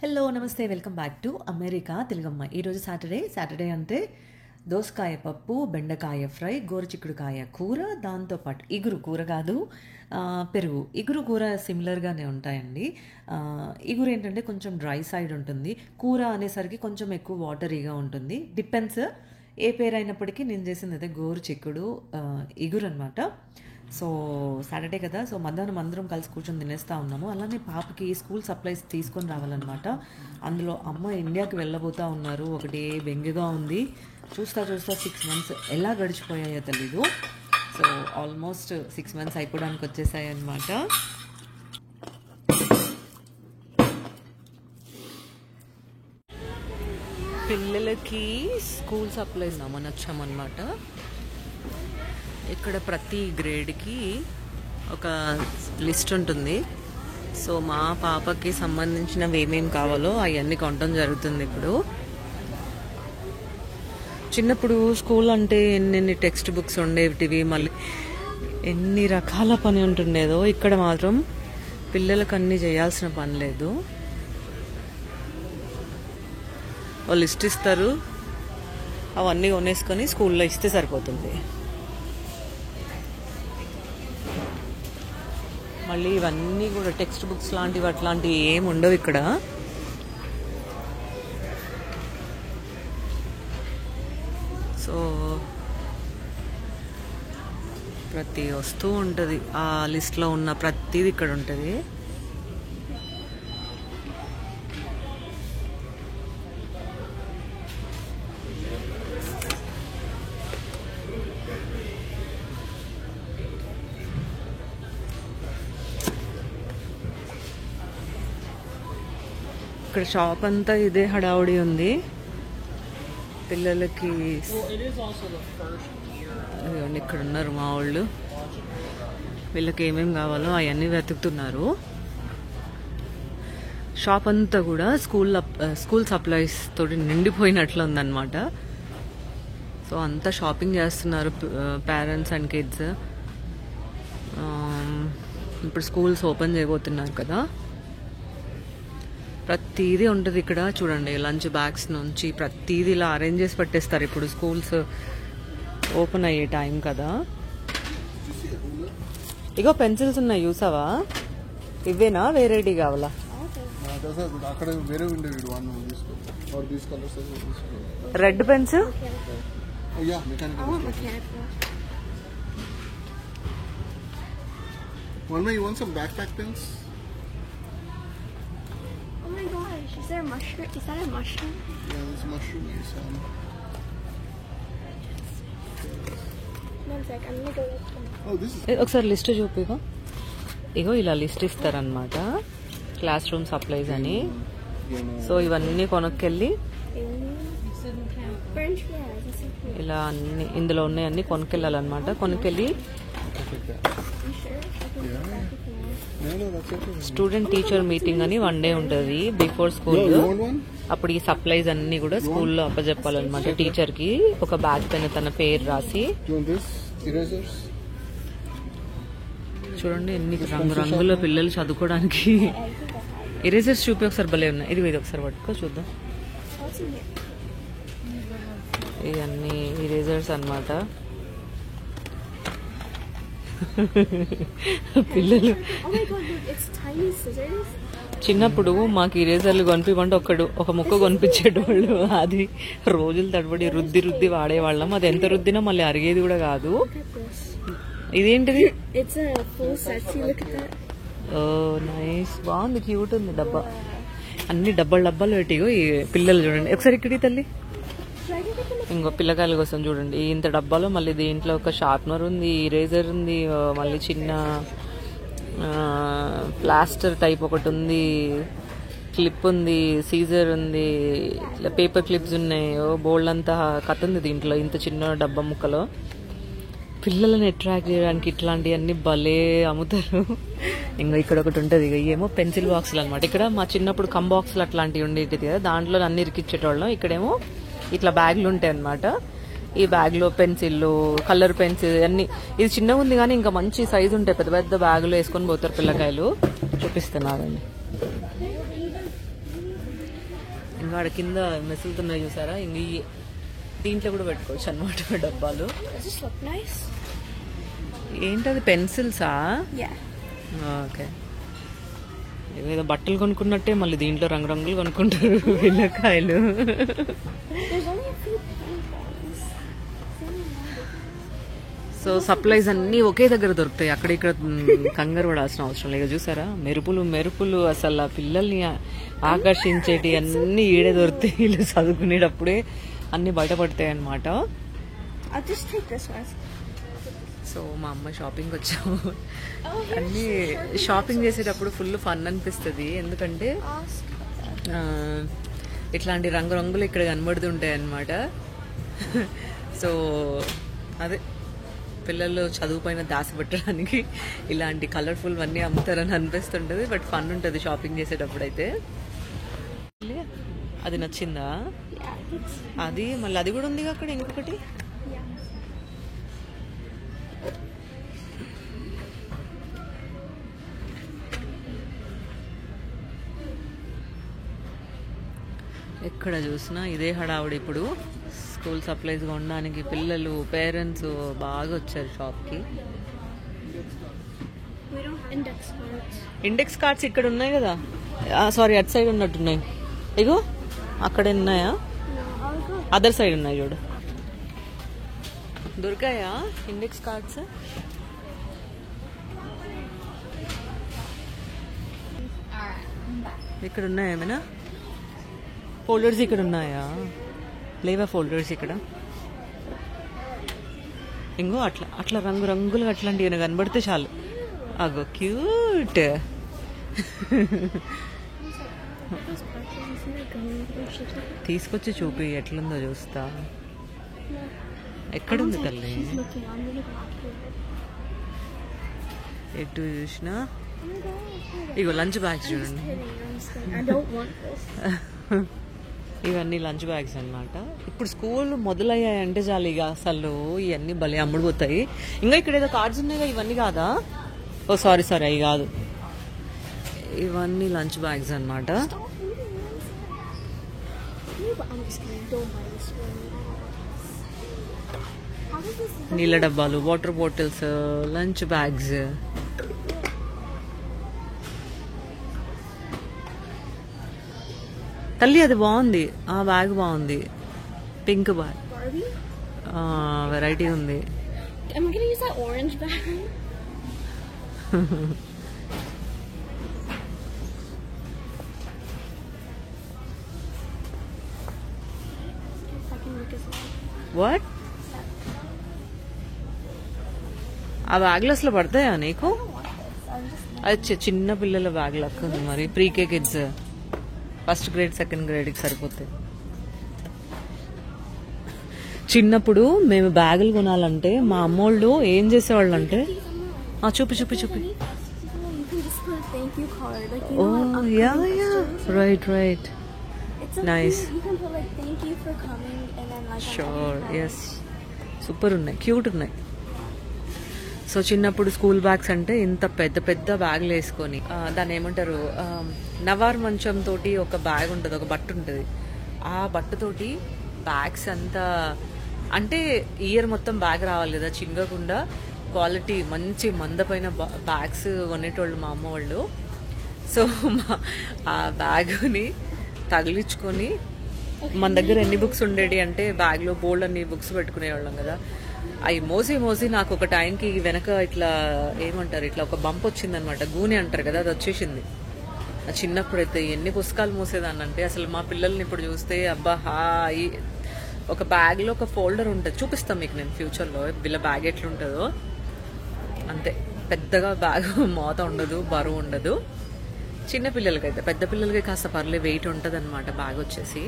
Hello నమస్తే welcome back to America తెలుగమ్మ. ఈరోజు Saturday అంటే దోసకాయ పప్పు, బెండకాయ ఫ్రై, గోరుచిక్కుడుకాయ కూర, దాంతోపాటు ఇగురు కూర కాదు పెరుగు. ఇగురు కూర సిమిలర్గానే ఉంటాయండి. ఇగురు ఏంటంటే కొంచెం డ్రై సైడ్ ఉంటుంది, కూర అనేసరికి కొంచెం ఎక్కువ వాటరీగా ఉంటుంది. డిపెండ్స్ ఏ పేరు అయినప్పటికీ నేను చేసింది అదే గోరుచిక్కుడు ఇగురు అనమాట. సో సాటర్డే కదా, సో మధ్యాహ్నం అందరం కలిసి కూర్చొని తినేస్తూ ఉన్నాము. అలానే పాపకి స్కూల్ సప్లైస్ తీసుకొని రావాలన్నమాట. అందులో అమ్మ ఇండియాకి వెళ్ళబోతూ ఉన్నారు. ఒకటి బెంగగా ఉంది. చూస్తా 6 months ఎలా గడిచిపోయాయో తెలీదు. సో ఆల్మోస్ట్ 6 months అయిపోవడానికి వచ్చేసాయి అన్నమాట. పిల్లలకి స్కూల్ సప్లైస్ నమ్మని వచ్చామన్నమాట. ఇక్కడ ప్రతి గ్రేడ్కి ఒక లిస్ట్ ఉంటుంది. సో మా పాపకి సంబంధించినవి ఏమేమి కావాలో అవన్నీ కొనడం జరుగుతుంది. ఇప్పుడు చిన్నప్పుడు స్కూల్ అంటే ఎన్ని టెక్స్ట్ బుక్స్ ఉండేవిటివి, మళ్ళీ ఎన్ని రకాల పని ఉంటుండేదో. ఇక్కడ మాత్రం పిల్లలకు అన్నీ చేయాల్సిన పని లేదు. వాళ్ళు లిస్ట్ ఇస్తారు, అవన్నీ కొనేసుకొని స్కూల్లో ఇస్తే సరిపోతుంది. మళ్ళీ ఇవన్నీ కూడా టెక్స్ట్ బుక్స్ లాంటివి అట్లాంటివి ఏమి ఉండవు ఇక్కడ. సో ప్రతి వస్తువు ఉంటుంది, ఆ లిస్ట్లో ఉన్న ప్రతిది ఇక్కడ ఉంటుంది. ఇక్కడ షాప్ అంతా ఇదే హడావుడి ఉంది. పిల్లలకి ఇక్కడ ఉన్నారు మా వాళ్ళు, వీళ్ళకి ఏమేమి కావాలో అవన్నీ వెతుకుతున్నారు. షాప్ అంతా కూడా స్కూల్ సప్లైస్ తోటి నిండిపోయినట్లు ఉందన్నమాట. సో అంతా షాపింగ్ చేస్తున్నారు పేరెంట్స్ అండ్ కిడ్స్. ఇప్పుడు స్కూల్స్ ఓపెన్ చేయబోతున్నారు కదా. ప్రతిదీ ఉంటుంది ఇక్కడ. చూడండి, లంచ్ బ్యాగ్స్ నుంచి ప్రతిదీ ఇలా అరేంజ్ చేసి పెట్టేస్తారు. ఇప్పుడు స్కూల్స్ ఓపెన్ అయ్యే టైం కదా. ఇగో పెన్సిల్స్ ఉన్నాయి, చూసావా? ఇవేనా వేరేటి కావాలా? Red pens, Oh my gosh, is there a mushroom? Is that a mushroom? Yeah, there's a mushroom in some. One sec, I'm gonna go look for Oh, this is. ఒకసారి list చూపిగో. ఇగో ఇలా list ఇస్తారనమాట, class room supplies అని. So ఇవన్నీ కొనుక్కెళ్ళి French fries. ఇలా అన్ని ఇందులో ఉన్నాయన్నీ కొనుక్కెళ్ళాలన్నమాట. కొనుక్కెళ్ళి You sure? No, that's okay. Student teacher meeting అని 1 day ఉంటుంది before school. You want one? అప్పుడు ఈ సప్లైస్ అన్ని కూడా స్కూల్లో అప్పచెప్పాలన్నమాట. టీచర్ కి ఒక బ్యాగ్ పైన తన పేరు రాసి. Do you want this? Erasers? చూడండి ఎన్ని రంగురంగుల పిల్లలు చదువుకోవడానికి. ఎరేజర్స్ చూపి ఒకసారి భలే ఉన్నాయి. ఇది ఒకసారి పట్టుకో చూద్దాం. What's in here? ఇవన్నీ ఇరేజర్స్ అన్నమాట. పిల్లలు Oh my god, look, it's tiny scissors. చిన్నప్పుడు మాకు ఇరేజర్లు కొనిపిమంటే ఒక ముక్క కొనిపించేటోళ్ళు. అది రోజులు తడబడి రుద్ది వాడేవాళ్ళం. అది ఎంత రుద్దినా మళ్ళీ అరిగేది కూడా కాదు. Look at this. ఇదేంటిది? It's a full set. See, look at that. Oh nice, బాగుంది, క్యూట్ ఉంది డబ్బా. అన్ని డబ్బాలు పెట్టిగో ఈ పిల్లలు చూడండి. ఒకసారి ఇక్కడి తల్లి, Should I get it in the ఇంకో పిల్లకాయల కోసం చూడండి. ఇంత డబ్బాలో మళ్ళీ దీంట్లో ఒక షార్ప్నర్ ఉంది, ఇరేజర్ ఉంది, మళ్ళీ చిన్న ప్లాస్టర్ టైప్ ఒకటి ఉంది, క్లిప్ ఉంది, సీజర్ ఉంది, ఇట్లా పేపర్ క్లిప్స్ ఉన్నాయి. బోల్డ్ అంతా కథ ఉంది దీంట్లో, ఇంత చిన్న డబ్బా ముక్కలో. పిల్లలను అట్రాక్ట్ చేయడానికి ఇట్లాంటివన్నీ భలే అమ్ముతారు. ఇంకా ఇక్కడ ఒకటి ఉంటుంది, ఇక ఏమో పెన్సిల్ బాక్సులు అనమాట. ఇక్కడ మా చిన్నప్పుడు కమ్ బాక్సులు అట్లాంటివి ఉండేది కదా, దాంట్లో అన్ని ఇరికిచ్చేటోళ్ళం. ఇక్కడేమో ఇట్లా బ్యాగులు ఉంటాయి అన్నమాట. ఈ బ్యాగ్లో పెన్సిళ్ళు, కలర్ పెన్సిల్ అన్ని. ఇది చిన్నగా ఉంది కానీ ఇంకా మంచి సైజు ఉంటాయి, పెద్ద పెద్ద బ్యాగులు వేసుకొని పోతారు పిల్లకాయలు. చూపిస్తున్నారండి. ఇంకా ఆడ కింద మెసులుతున్నాయి చూసారా, ఇంక దీంట్లో కూడా పెట్టుకోవచ్చు అనమాట డబ్బాలు. Does this look nice? ఏంటది, పెన్సిల్సా? Yeah. ఓకే. ఏదో బట్టలు కొనుక్కున్నట్టే మళ్ళీ దీంట్లో రంగురంగులు కొనుక్కుంటారు పిల్లకాయలు. There's only a few pink ones. So supplies అన్నీ ఒకే దగ్గర దొరుకుతాయి, అక్కడ ఇక్కడ కంగారు పడాల్సిన అవసరం లేదు. చూసారా, మెరుపులు మెరుపులు అసలు ఆ పిల్లల్ని ఆకర్షించేటి అన్నీ ఈడే దొరుకుతాయి. వీళ్ళు చదువుకునేటప్పుడే అన్నీ బయటపడతాయి అన్నమాట. I'll just take this one. So మా అమ్మ షాపింగ్కి వచ్చాము. అన్నీ షాపింగ్ చేసేటప్పుడు ఫుల్ ఫన్ అనిపిస్తుంది, ఎందుకంటే ఇట్లాంటి రంగురంగులు ఇక్కడ కనబడుతుంటాయి అన్నమాట. సో అదే పిల్లలు చదువు పైన దాసి పెట్టడానికి ఇలాంటి కలర్ఫుల్ అన్నీ అమ్ముతారని అనిపిస్తుంటుంది. బట్ ఫన్ ఉంటుంది షాపింగ్ చేసేటప్పుడు అయితే. అది నచ్చిందా? అది మళ్ళీ అది కూడా ఉంది అక్కడ ఇంకొకటి. ఎక్కడ చూసినా ఇదే హడావుడి. ఇప్పుడు స్కూల్ సప్లైస్ కొనడానికి పిల్లలు పేరెంట్స్ బాగా వచ్చారు షాప్కి. We don't have index cards. Index cards ఇక్కడ ఉన్నాయి కదా, సారీ అటు సైడ్ ఉన్నట్టున్నాయి. ఇగో అక్కడ ఉన్నాయా? No, I'll go. Other side ఉన్నాయి చూడు. దొరికాయా ఇండెక్స్ కార్డ్స్? ఇక్కడ ఉన్నాయా ఏమైనా ఫోల్డర్స్? ఇక్కడ ఉన్నాయా? లేవా ఫోల్డర్స్ ఇక్కడ? ఇంకో అట్లా అట్లా రంగురంగులు అట్లాంటివి ఏమైనా కనబడితే చాలు. అగో క్యూట్. తీసుకొచ్చి చూపి ఎట్లుందో చూస్తా. ఎక్కడుంది తల్లి? She's looking. I'm gonna go after her. ఎటు చూసినా I'm gonna go after her. Ego lunch bags చూడండి. I'm just kidding. I don't want this. ఇవన్నీ లంచ్ బ్యాగ్స్ అన్నమాట. ఇప్పుడు స్కూల్ మొదలయ్యాయంటే చాలు ఇక అసలు ఇవన్నీ భలే అమ్ముడుపోతాయి. ఇంకా ఇక్కడ ఏదో కార్డ్స్ ఉన్నాయి, ఇవన్నీ కాదా? ఓ సారీ సారీ, అవి కాదు, ఇవన్నీ లంచ్ బ్యాగ్స్ అన్నమాట. No, but I'm just kidding. Don't buy this one. How does this look? నీళ్ళ డబ్బాలు, వాటర్ బాటిల్స్, లంచ్ బ్యాగ్స్. తల్లి అది బాగుంది, ఆ బ్యాగ్ బాగుంది, పింక్ బ్యాగ్, Barbie? వెరైటీ ఉంది. I'm gonna use that orange bag. If I can make this one. What? ఆ బ్యాగ్లు అసలు పడతాయా నీకు? I'm just అది చిన్న పిల్లల బ్యాగ్ లెక్క ఉంది మరి. Pre K kids, first grade second గ్రేడ్కి సరిపోతాయి. చిన్నప్పుడు మేము బ్యాగులు కొనాలంటే మా అమ్మోళ్ళు ఏం చేసేవాళ్ళు అంటే, చూపి చూపి చూపి. you can just put a thank you card. Like, you oh know, on yeah upcoming yeah, restaurants. Right right, It's so Nice. cute. You can put like thank you for coming and then like on sure, every card. Yes, super ఉన్నాయి, cute ఉన్నాయి. So చిన్నప్పుడు school bags అంటే ఇంత పెద్ద పెద్ద బ్యాగులు వేసుకొని, దాన్ని ఏమంటారు, నవార్ మంచం తోటి ఒక బ్యాగ్ ఉంటుంది, ఒక బట్ట ఉంటుంది. ఆ బట్టతోటి బ్యాగ్స్ అంతా, అంటే ఇయర్ మొత్తం బ్యాగ్ రావాలి కదా చిన్నకుండా, క్వాలిటీ మంచి మందపైన బ్యాగ్స్ కొనేటోళ్ళు మా అమ్మ వాళ్ళు. సో ఆ బ్యాగ్ని తగిలించుకొని, మన దగ్గర ఎన్ని బుక్స్ ఉండేవి అంటే బ్యాగ్లో బోల్డ్ అన్ని బుక్స్ పెట్టుకునేవాళ్ళం కదా, అవి మోసి మోసి నాకు ఒక టైంకి వెనక ఇట్లా ఏమంటారు, ఇట్లా ఒక బంప్ వచ్చిందనమాట, గూనె అంటారు కదా, అది వచ్చేసింది. చిన్నప్పుడైతే ఎన్ని పుస్తకాలు మోసేదాన్ని అంటే, అసలు మా పిల్లల్ని ఇప్పుడు చూస్తే అబ్బా హాయ్. ఒక బ్యాగ్లో ఒక ఫోల్డర్ ఉంటుంది, చూపిస్తాం మీకు నేను ఫ్యూచర్లో వీళ్ళ బ్యాగ్ ఎట్లుంటుందో. అంతే, పెద్దగా బ్యాగ్ మోత ఉండదు, బరువు ఉండదు. చిన్న పిల్లలకైతే, పెద్ద పిల్లలకి కాస్త పర్లే వెయిట్ ఉంటుంది అనమాట బ్యాగ్ వచ్చేసి.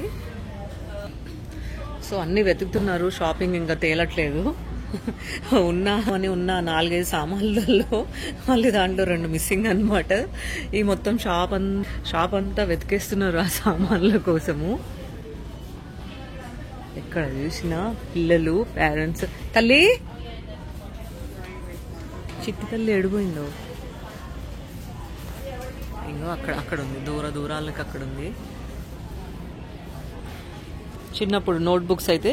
సో అన్నీ వెతుకుతున్నారు, షాపింగ్ ఇంకా తేలట్లేదు. ఉన్న 4-5 సామాన్లలో మళ్ళీ దాంట్లో 2 మిస్సింగ్ అనమాట. ఈ మొత్తం షాప్ అంతా వెతికేస్తున్నారు ఆ సామాన్ల కోసము. ఎక్కడ చూసినా పిల్లలు, పేరెంట్స్. తల్లి, చిట్టి తల్లి ఎడిపోయిందో, ఇంకో అక్కడ ఉంది, దూరాలకి అక్కడ ఉంది. చిన్నప్పుడు నోట్ బుక్స్ అయితే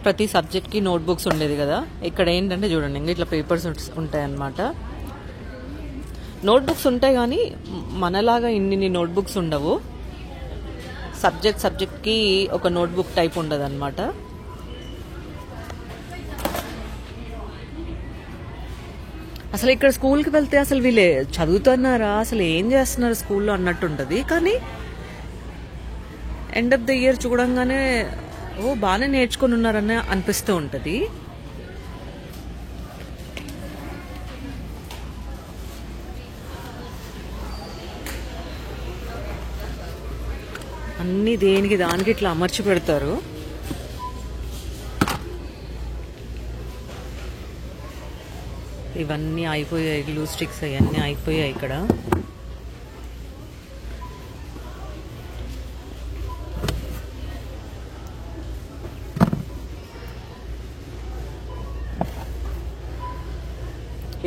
ప్రతి సబ్జెక్ట్కి నోట్ బుక్స్ ఉండేది కదా. ఇక్కడ ఏంటంటే చూడండి, ఇంకా ఇట్లా పేపర్స్ ఉంటాయి అన్నమాట. నోట్ బుక్స్ ఉంటాయి కానీ మనలాగా ఇన్ని నోట్ బుక్స్ ఉండవు. సబ్జెక్ట్కి ఒక నోట్ బుక్ టైప్ ఉండదు అనమాట. అసలు ఇక్కడ స్కూల్కి వెళ్తే అసలు వీళ్ళు చదువుతున్నారా, అసలు ఏం చేస్తున్నారు స్కూల్లో అన్నట్టు ఉంటుంది. కానీ ఎండ్ ఆఫ్ ద ఇయర్ చూడంగానే బాగానే నేర్చుకుని ఉన్నారని అనిపిస్తూ ఉంటుంది. అన్ని దేనికి దానికి ఇట్లా అమర్చి పెడతారు. ఇవన్నీ అయిపోయాయి, గ్లూ స్టిక్స్ అవన్నీ అయిపోయాయి ఇక్కడ.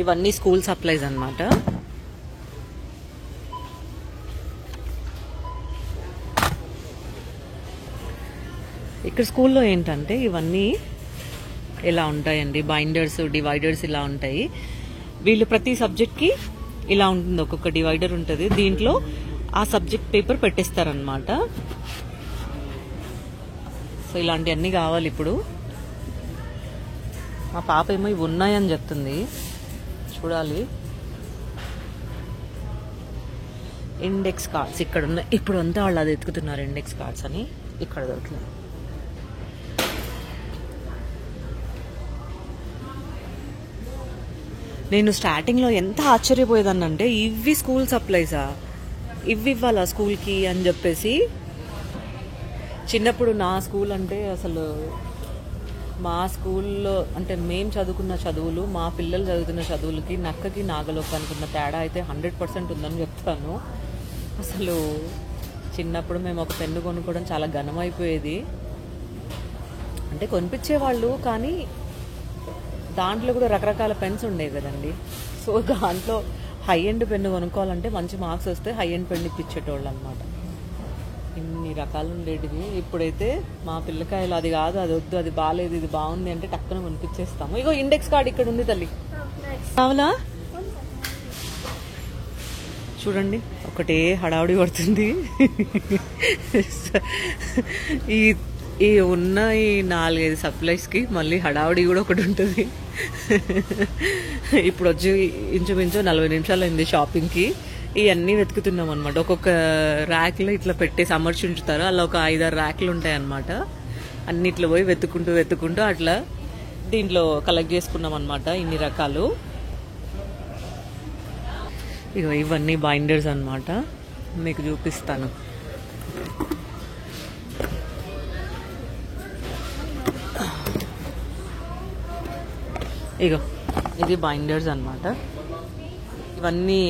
ఇవన్నీ స్కూల్ సప్లైస్ అన్నమాట. ఇక్కడ స్కూల్లో ఏంటంటే ఇవన్నీ ఇలా ఉంటాయండి, బైండర్స్, డివైడర్స్ ఇలా ఉంటాయి. వీళ్ళు ప్రతి సబ్జెక్ట్కి ఇలా ఉంటుంది, ఒక్కొక్క డివైడర్ ఉంటుంది. దీంట్లో ఆ సబ్జెక్ట్ పేపర్ పెట్టేస్తారనమాట. సో ఇలాంటివన్నీ కావాలి ఇప్పుడు. మా పాప ఏమో ఇవి ఉన్నాయని చెప్తుంది, చూడాలి. ఇండెక్స్ కార్డ్స్ ఇక్కడ ఉన్నాయి. ఇప్పుడు అంతా వాళ్ళు అది ఎత్తుకుతున్నారు, ఇండెక్స్ కార్డ్స్ అని. ఇక్కడ దొరుకుతుంది. నేను స్టార్టింగ్లో ఎంత ఆశ్చర్యపోయేదాన్నంటే ఇవి స్కూల్ సప్లైసా, ఇవి ఇవ్వాలా స్కూల్కి అని చెప్పేసి. చిన్నప్పుడు నా స్కూల్ అంటే అసలు మా స్కూల్లో అంటే మేము చదువుకున్న చదువులు, మా పిల్లలు చదువుతున్న చదువులకి నక్కకి నాగలోకానికి ఉన్న తేడా అయితే 100% ఉందని చెప్తాను. అసలు చిన్నప్పుడు మేము ఒక పెన్ను కొనుక్కోవడం చాలా ఘనమైపోయేది. అంటే కొనిపించేవాళ్ళు, కానీ దాంట్లో కూడా రకరకాల పెన్స్ ఉండేవి కదండి. సో దాంట్లో హై ఎండ్ పెన్ను కొనుక్కోవాలంటే మంచి మార్క్స్ వస్తే హై ఎండ్ పెన్ను ఇప్పించేటోళ్ళు అనమాట. ఇన్ని రకాలు ఉండేటివి. ఇప్పుడైతే మా పిల్లకాయలు అది కాదు, అది వద్దు, అది బాగాలేదు, ఇది బాగుంది అంటే టక్కున కొనిపించేస్తాము. ఇగో ఇండెక్స్ కార్డ్ ఇక్కడ ఉంది తల్లి, కావాలా? చూడండి ఒకటే హడావుడి పడుతుంది. ఈ ఉన్న ఈ 4-5 సప్లైస్కి మళ్ళీ హడావుడి కూడా ఒకటి ఉంటుంది. ఇప్పుడు వచ్చి ఇంచుమించు 40 నిమిషాలు అయింది షాపింగ్కి. ఇవన్నీ వెతుకుతున్నాం అనమాట. ఒక్కొక్క ర్యాక్లో ఇట్లా పెట్టేసి అమర్చి ఉంచుతారు. అలా ఒక 5-6 ర్యాక్లు ఉంటాయి అన్నమాట. అన్నిట్లో పోయి వెతుక్కుంటూ అట్లా దీంట్లో కలెక్ట్ చేసుకున్నాం అనమాట ఇన్ని రకాలు. ఇగో ఇవన్నీ బైండర్స్ అన్నమాట, మీకు చూపిస్తాను. ఇగో ఇది బైండర్స్ అన్నమాట. ఇవన్నీ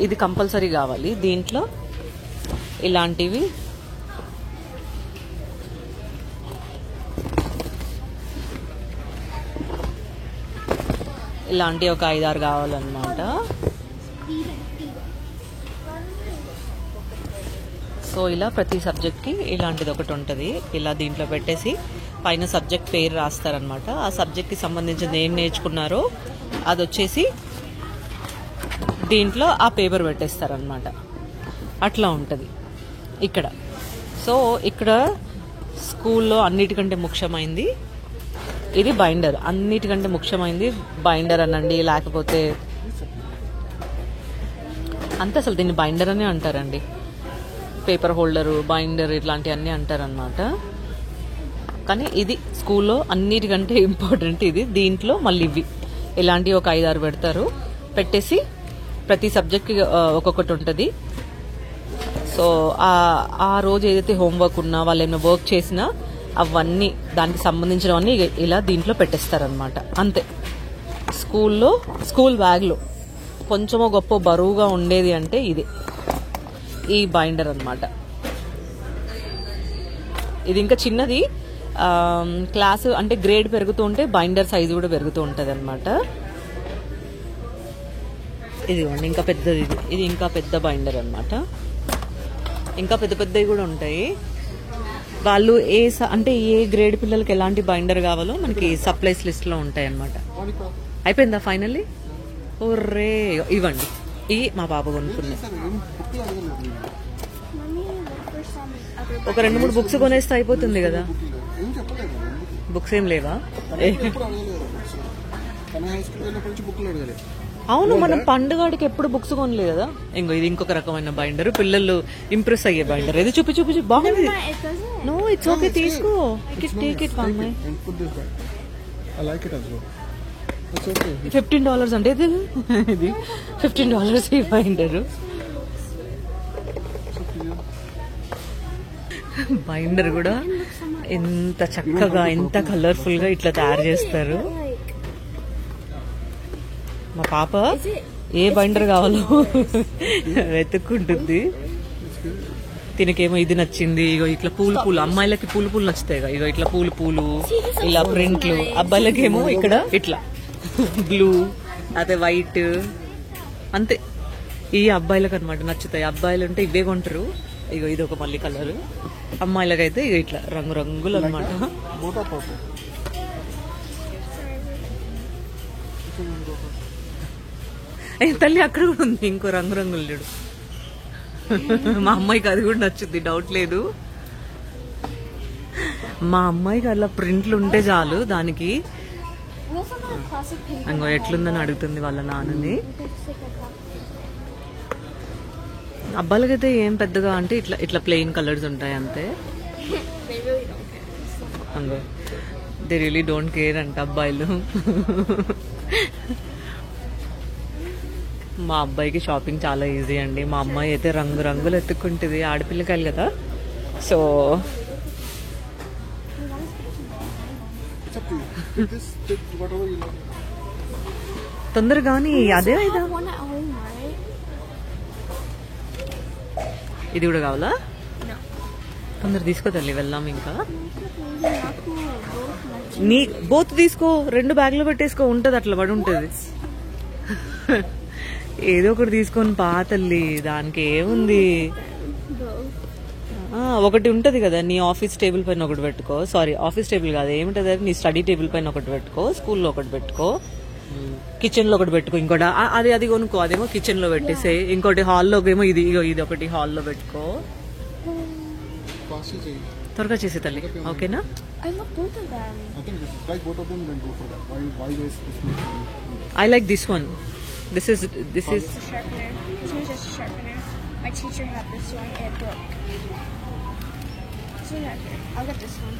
ఇది కంపల్సరీ కావాలి. దీంట్లో ఇలాంటివి ఒక 5-6 కావాలన్నమాట. సో ఇలా ప్రతి సబ్జెక్ట్కి ఇలాంటిది ఒకటి ఉంటుంది. ఇలా దీంట్లో పెట్టేసి పైన సబ్జెక్ట్ పేరు రాస్తారనమాట. ఆ సబ్జెక్ట్కి సంబంధించింది ఏం నేర్చుకున్నారో అది వచ్చేసి దీంట్లో ఆ పేపర్ పెట్టేస్తారనమాట. అట్లా ఉంటుంది ఇక్కడ. సో ఇక్కడ స్కూల్లో అన్నిటికంటే ముఖ్యమైనది ఇది బైండర్. అన్నిటికంటే ముఖ్యమైనది బైండర్ అనండి, లేకపోతే అంతే, అసలు దీన్ని బైండర్ అనే అంటారండి. పేపర్ హోల్డరు, బైండర్ ఇట్లాంటివన్నీ అంటారనమాట. కానీ ఇది స్కూల్లో అన్నిటికంటే ఇంపార్టెంట్ ఇది. దీంట్లో మళ్ళీ ఇవి ఇలాంటివి ఒక 5-6 పెడతారు. పెట్టేసి ప్రతి సబ్జెక్ట్కి ఒక్కొక్కటి ఉంటుంది. సో ఆ రోజు ఏదైతే హోంవర్క్ ఉన్నా, వాళ్ళు ఏమైనా వర్క్ చేసినా అవన్నీ దానికి సంబంధించినవన్నీ ఇలా దీంట్లో పెట్టేస్తారనమాట. అంతే. స్కూల్ బ్యాగ్లో కొంచెమో గొప్ప బరువుగా ఉండేది అంటే ఇది ఈ బైండర్ అన్నమాట. ఇది ఇంకా చిన్నది. క్లాసు అంటే గ్రేడ్ పెరుగుతూ ఉంటే బైండర్ సైజు కూడా పెరుగుతూ ఉంటుంది అనమాట. ఇదిగోండి ఇంకా పెద్దది, ఇది ఇంకా పెద్ద బైండర్ అనమాట. ఇంకా పెద్దవి కూడా ఉంటాయి. వాళ్ళు అంటే ఏ గ్రేడ్ పిల్లలకి ఎలాంటి బైండర్ కావాలో మనకి సప్లైస్ లిస్ట్ లో ఉంటాయి అన్నమాట. అయిపోయిందా ఫైనల్లీ? ఓర్రే ఇవ్వండి, ఈ మా బాబు కొనుక్కున్నాయి. Mommy, look for some other ఒక 2-3 బుక్స్ కొనేస్తే అయిపోతుంది కదా. ఏం చెప్పలేదు బుక్స్ ఏం లేవా? ఎప్పుడు అడగలేదు బుక్స్. తన హై స్కూల్ వెళ్ళినప్పటి నుంచి బుక్లు అడగలేదు. అవును, మనం పండుగడికి ఎప్పుడు బుక్స్ కొనలేదు కదా. ఇది ఇంకొక రకమైన బైండర్, పిల్లలు ఇంప్రెస్ అయ్యే బైండర్. ఇది చూపి బాగుంది. It doesn't. No it's okay, తీసుకో. Take it And put this back. I like it as well. It's okay. $15 అంటే ఇది $15 ఈ బైండర్. బైండర్ కూడా ఎంత చక్కగా, ఎంత కలర్ఫుల్ గా ఇట్లా తయారు చేస్తారు. Like, మా పాప ఏ బైండర్ కావాలో వెతుక్కుంటుంది. తినకేమో ఇది నచ్చింది. ఇగో ఇట్లా పూలు అమ్మాయిలకి పూలు నచ్చుతాయి కదా. ఇగో ఇట్లా పూలు ఇలా ప్రింట్లు. అబ్బాయిలకేమో ఇక్కడ ఇట్లా బ్లూ అదే వైట్ అంతే. ఈ అబ్బాయిలకు అనమాట నచ్చుతాయి. అబ్బాయిలు అంటే ఇవే కొంటారు. ఇగో ఇది ఒక మళ్ళీ కలర్. అమ్మాయిలకైతే ఇక ఇట్లా రంగులు అనమాట. Both are purple. తల్లి అక్కడ కూడా ఉంది ఇంకో రంగులు చూడు. మా అమ్మాయికి అది కూడా నచ్చుద్ది, డౌట్ లేదు. మా అమ్మాయికి అలా ప్రింట్లు ఉంటే చాలు దానికి. we also got a classic pink. అంగో ఎట్లుందని అడుగుతుంది వాళ్ళ నాన్నని. It's like a cup. అబ్బాయిలకైతే ఏం పెద్దగా అంటే ఇట్లా ప్లెయిన్ కలర్స్ ఉంటాయి అంతే. They really don't care. అంగో దే రియలీ డోంట్ కేర్ అంట అబ్బాయిలు. మా అబ్బాయికి షాపింగ్ చాలా ఈజీ అండి. మా అమ్మాయి అయితే రంగులు ఎత్తుక్కుంటుంది. ఆడపిల్లకాయలు కదా, so It's up to you. Take this, take whatever you like. తొందరగాని అదే I అయిదా. have one at home, right? ఇది కూడా కావాలా? No. తొందర తీసుకో తల్లి, వెళ్దాం ఇంకా. నాకు both నచ్చింది. నీ బోత్ తీసుకో, 2 బ్యాగ్లో పెట్టేసుకో, ఉంటది అట్లా పడి ఉంటది. ఏదో ఒకటి తీసుకొని పా తల్లి, దానికి ఏముంది. Both. ఒకటి ఉంటది కదా నీ ఆఫీస్ టేబుల్ పైన ఒకటి పెట్టుకో. సారీ, ఆఫీస్ టేబుల్ కాదు, ఏముంటది నీ స్టడీ టేబుల్ పైన ఒకటి పెట్టుకో, స్కూల్లో ఒకటి పెట్టుకో, కిచెన్ లో ఒకటి పెట్టుకో. ఇంకోటి అది కొనుక్కో, అదేమో కిచెన్ లో పెట్టేసే. ఇంకోటి హాల్లో ఏమో ఇది ఒకటి హాల్లో పెట్టుకో. Fast చేయి. త్వరగా చేసే తల్లి, ఓకేనా? I love both of them. I think if you like both of them, then go for that. Why waste this much money? I like this one. This is It's a sharpener. This one's just a sharpener. My teacher had this one. It broke. So yeah, I'll get this one.